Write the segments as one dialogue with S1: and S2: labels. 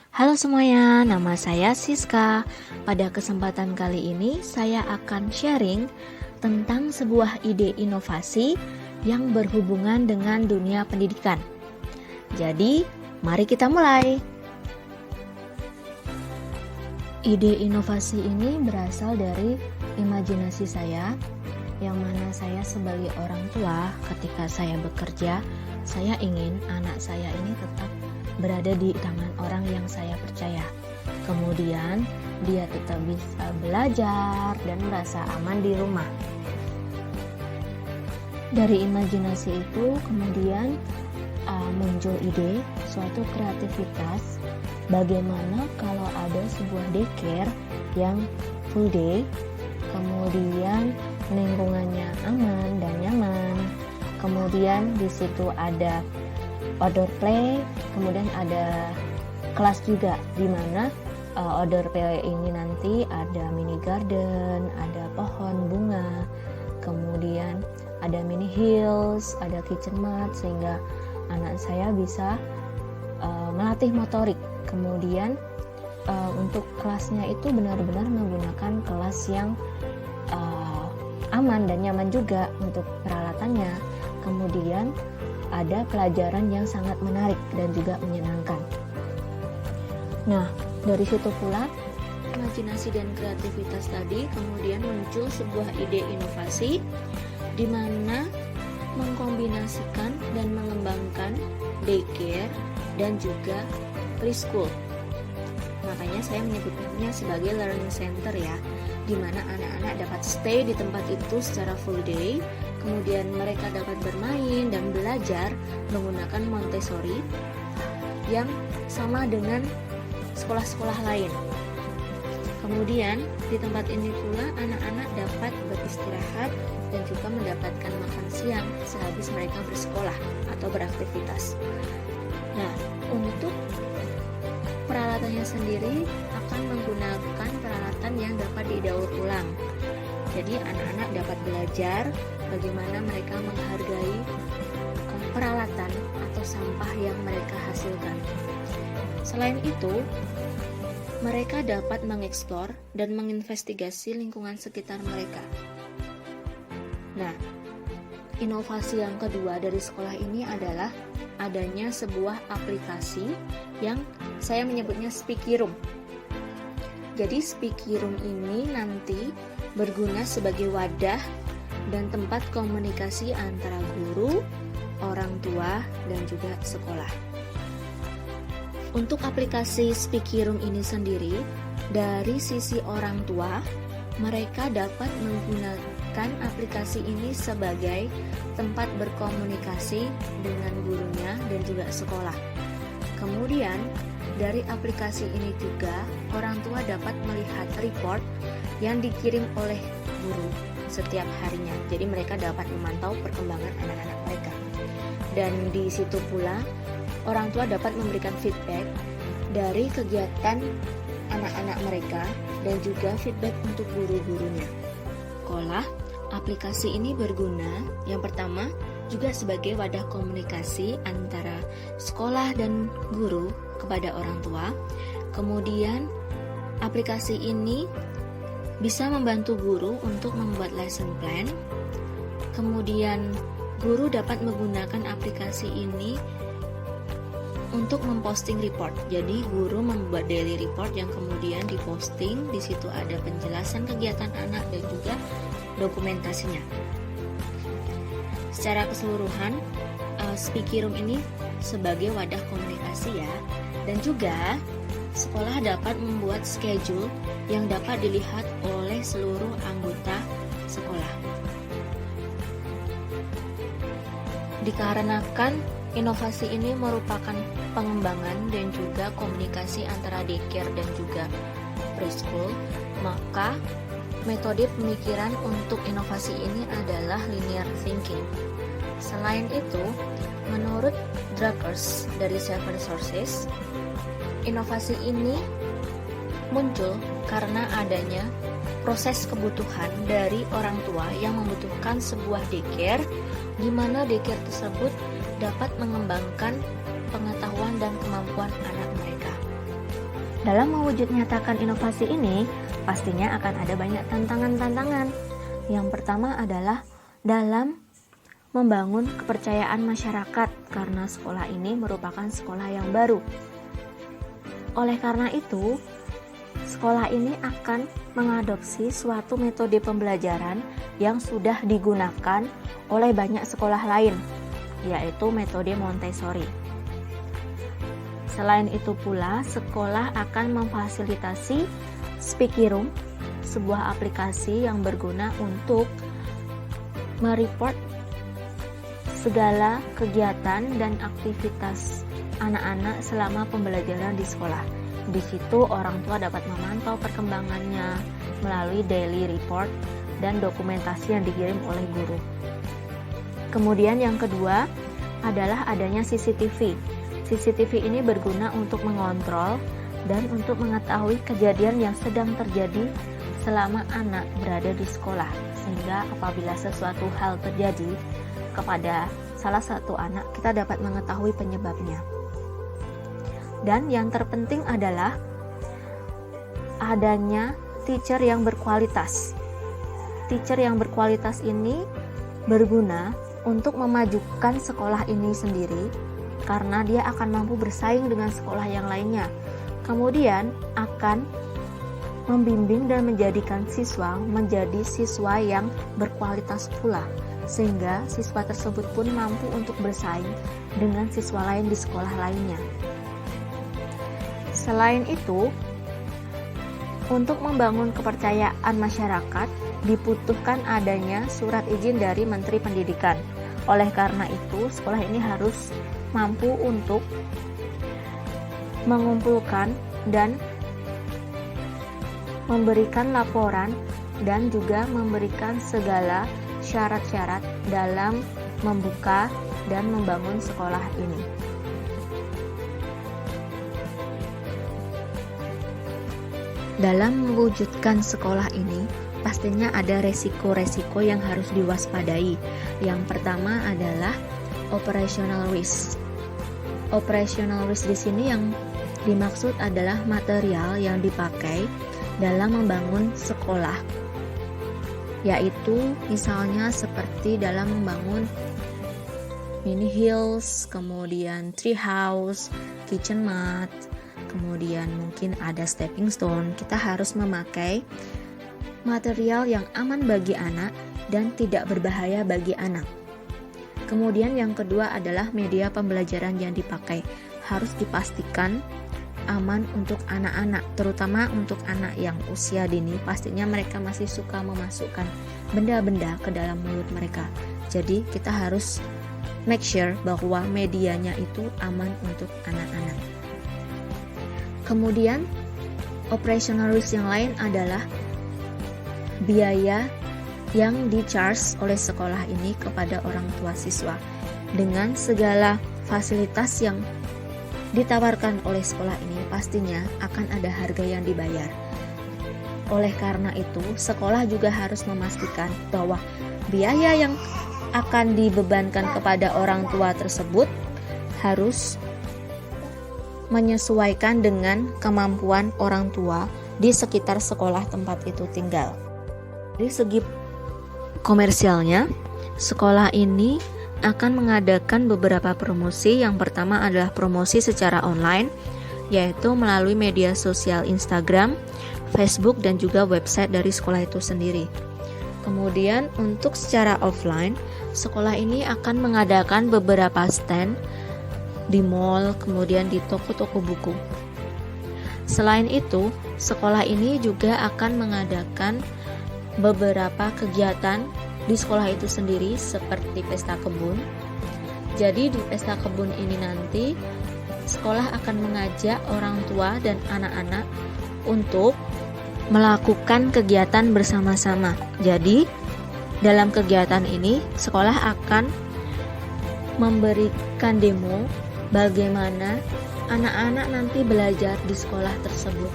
S1: Halo semuanya, nama saya Siska. Pada kesempatan kali ini saya akan sharing tentang sebuah ide inovasi yang berhubungan dengan dunia pendidikan. Jadi, mari kita mulai. Ide inovasi ini berasal dari imajinasi saya, yang mana saya sebagai orang tua ketika saya bekerja, saya ingin anak saya ini tetap berada di tangan orang yang saya percaya. Kemudian dia tetap bisa belajar dan merasa aman di rumah. Dari imajinasi itu kemudian muncul ide suatu kreativitas bagaimana kalau ada sebuah daycare yang full day, kemudian lingkungannya aman dan nyaman. Kemudian di situ ada outdoor play, kemudian ada kelas juga di mana outdoor play ini nanti ada mini garden, ada pohon bunga, kemudian ada mini hills, ada kitchen mat sehingga anak saya bisa melatih motorik. Kemudian untuk kelasnya itu benar-benar menggunakan kelas yang aman dan nyaman juga untuk peralatannya. Kemudian ada pelajaran yang sangat menarik dan juga menyenangkan. Nah, dari situ pula imajinasi dan kreativitas tadi kemudian muncul sebuah ide inovasi di mana mengkombinasikan dan mengembangkan daycare dan juga preschool. Makanya saya menyebutnya sebagai learning center ya, di mana anak-anak dapat stay di tempat itu secara full day. Kemudian mereka dapat bermain dan belajar menggunakan Montessori yang sama dengan sekolah-sekolah lain. Kemudian di tempat ini pula anak-anak dapat beristirahat dan juga mendapatkan makan siang sehabis mereka bersekolah atau beraktivitas. Nah, untuk peralatannya sendiri akan menggunakan peralatan yang dapat didaur ulang. Jadi anak-anak dapat belajar bagaimana mereka menghargai peralatan atau sampah yang mereka hasilkan. Selain itu, mereka dapat mengeksplor dan menginvestigasi lingkungan sekitar mereka. Nah, inovasi yang kedua dari sekolah ini adalah adanya sebuah aplikasi yang saya menyebutnya Speaky Room. Jadi Speaky Room ini nanti berguna sebagai wadah dan tempat komunikasi antara guru, orang tua, dan juga sekolah. Untuk aplikasi Speaky Room ini sendiri, dari sisi orang tua, mereka dapat menggunakan aplikasi ini sebagai tempat berkomunikasi dengan gurunya dan juga sekolah. Kemudian, dari aplikasi ini juga orang tua dapat melihat report yang dikirim oleh guru setiap harinya. Jadi mereka dapat memantau perkembangan anak-anak mereka. Dan di situ pula orang tua dapat memberikan feedback dari kegiatan anak-anak mereka dan juga feedback untuk guru-gurunya. Sekolah, aplikasi ini berguna yang pertama juga sebagai wadah komunikasi antara sekolah dan guru kepada orang tua. Kemudian aplikasi ini bisa membantu guru untuk membuat lesson plan. Kemudian guru dapat menggunakan aplikasi ini untuk memposting report. Jadi guru membuat daily report yang kemudian diposting. Di situ ada penjelasan kegiatan anak dan juga dokumentasinya. Secara keseluruhan, Speaky Room ini sebagai wadah komunikasi ya. Dan juga sekolah dapat membuat schedule yang dapat dilihat oleh seluruh anggota sekolah. Dikarenakan inovasi ini merupakan pengembangan dan juga komunikasi antara daycare dan juga preschool, maka metode pemikiran untuk inovasi ini adalah linear thinking. Selain itu, menurut Druckers dari Seven Sources, inovasi ini muncul karena adanya proses kebutuhan dari orang tua yang membutuhkan sebuah daycare, di mana daycare tersebut dapat mengembangkan pengetahuan dan kemampuan anak mereka. Dalam mewujud nyatakan inovasi ini, pastinya akan ada banyak tantangan-tantangan. Yang pertama adalah dalam membangun kepercayaan masyarakat karena sekolah ini merupakan sekolah yang baru. Oleh karena itu, sekolah ini akan mengadopsi suatu metode pembelajaran yang sudah digunakan oleh banyak sekolah lain, yaitu metode Montessori. Selain itu pula, sekolah akan memfasilitasi Speaky Room, sebuah aplikasi yang berguna untuk mereport segala kegiatan dan aktivitas anak-anak selama pembelajaran di sekolah. Di situ orang tua dapat memantau perkembangannya melalui daily report dan dokumentasi yang dikirim oleh guru. Kemudian yang kedua adalah adanya CCTV. CCTV ini berguna untuk mengontrol dan untuk mengetahui kejadian yang sedang terjadi selama anak berada di sekolah, sehingga apabila sesuatu hal terjadi kepada salah satu anak, kita dapat mengetahui penyebabnya. Dan yang terpenting adalah adanya teacher yang berkualitas. Teacher yang berkualitas ini berguna untuk memajukan sekolah ini sendiri, karena dia akan mampu bersaing dengan sekolah yang lainnya. Kemudian akan membimbing dan menjadikan siswa menjadi siswa yang berkualitas pula, sehingga siswa tersebut pun mampu untuk bersaing dengan siswa lain di sekolah lainnya. Selain itu, untuk membangun kepercayaan masyarakat dibutuhkan adanya surat izin dari Menteri Pendidikan. Oleh karena itu, sekolah ini harus mampu untuk mengumpulkan dan memberikan laporan dan juga memberikan segala syarat-syarat dalam membuka dan membangun sekolah ini. Dalam mewujudkan sekolah ini, pastinya ada resiko-resiko yang harus diwaspadai. Yang pertama adalah operational risk. Operational risk di sini yang dimaksud adalah material yang dipakai dalam membangun sekolah, yaitu misalnya seperti dalam membangun mini hills, kemudian tree house, kitchen mat, kemudian mungkin ada stepping stone. Kita harus memakai material yang aman bagi anak dan tidak berbahaya bagi anak. Kemudian yang kedua adalah media pembelajaran yang dipakai. Harus dipastikan aman untuk anak-anak, terutama untuk anak yang usia dini. Pastinya mereka masih suka memasukkan benda-benda ke dalam mulut mereka. Jadi kita harus make sure bahwa medianya itu aman untuk anak-anak. Kemudian operational risk yang lain adalah biaya yang di-charge oleh sekolah ini kepada orang tua siswa. Dengan segala fasilitas yang ditawarkan oleh sekolah ini, pastinya akan ada harga yang dibayar. Oleh karena itu, sekolah juga harus memastikan bahwa biaya yang akan dibebankan kepada orang tua tersebut harus menyesuaikan dengan kemampuan orang tua di sekitar sekolah tempat itu tinggal. Dari segi komersialnya, sekolah ini akan mengadakan beberapa promosi. Yang pertama adalah promosi secara online, yaitu melalui media sosial Instagram, Facebook, dan juga website dari sekolah itu sendiri. Kemudian untuk secara offline, sekolah ini akan mengadakan beberapa stand di mall, kemudian di toko-toko buku. Selain itu, sekolah ini juga akan mengadakan beberapa kegiatan di sekolah itu sendiri seperti pesta kebun. Jadi di pesta kebun ini nanti sekolah akan mengajak orang tua dan anak-anak untuk melakukan kegiatan bersama-sama. Jadi dalam kegiatan ini sekolah akan memberikan demo bagaimana anak-anak nanti belajar di sekolah tersebut.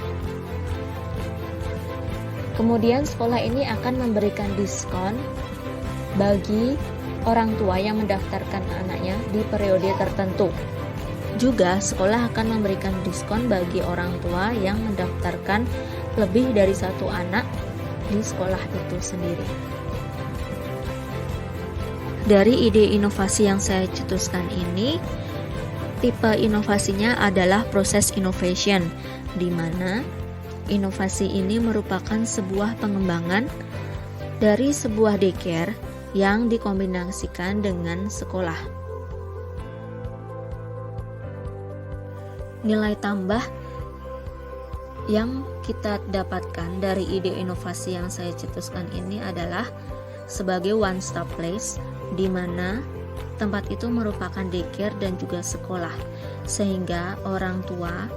S1: Kemudian sekolah ini akan memberikan diskon bagi orang tua yang mendaftarkan anaknya di periode tertentu. Juga sekolah akan memberikan diskon bagi orang tua yang mendaftarkan lebih dari satu anak di sekolah itu sendiri. Dari ide inovasi yang saya cetuskan ini, tipe inovasinya adalah proses innovation, di mana inovasi ini merupakan sebuah pengembangan dari sebuah daycare yang dikombinasikan dengan sekolah. Nilai tambah yang kita dapatkan dari ide inovasi yang saya cetuskan ini adalah sebagai one stop place, di mana tempat itu merupakan daycare dan juga sekolah, sehingga orang tua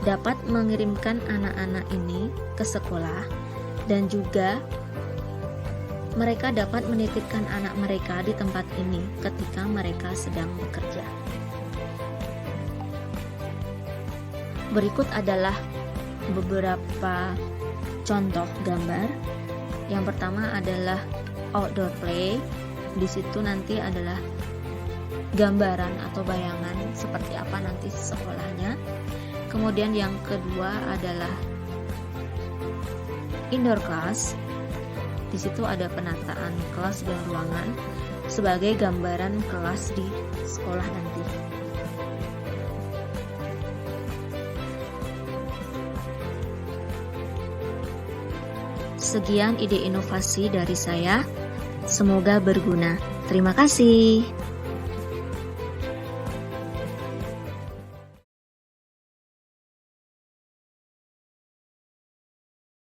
S1: dapat mengirimkan anak-anak ini ke sekolah dan juga mereka dapat menitipkan anak mereka di tempat ini ketika mereka sedang bekerja. Berikut adalah beberapa contoh gambar. Yang pertama adalah outdoor play. Di situ nanti adalah gambaran atau bayangan seperti apa nanti sekolahnya. Kemudian yang kedua adalah indoor class. Di situ ada penataan kelas dan ruangan sebagai gambaran kelas di sekolah nanti. Sekian ide inovasi dari saya. Semoga berguna. Terima kasih.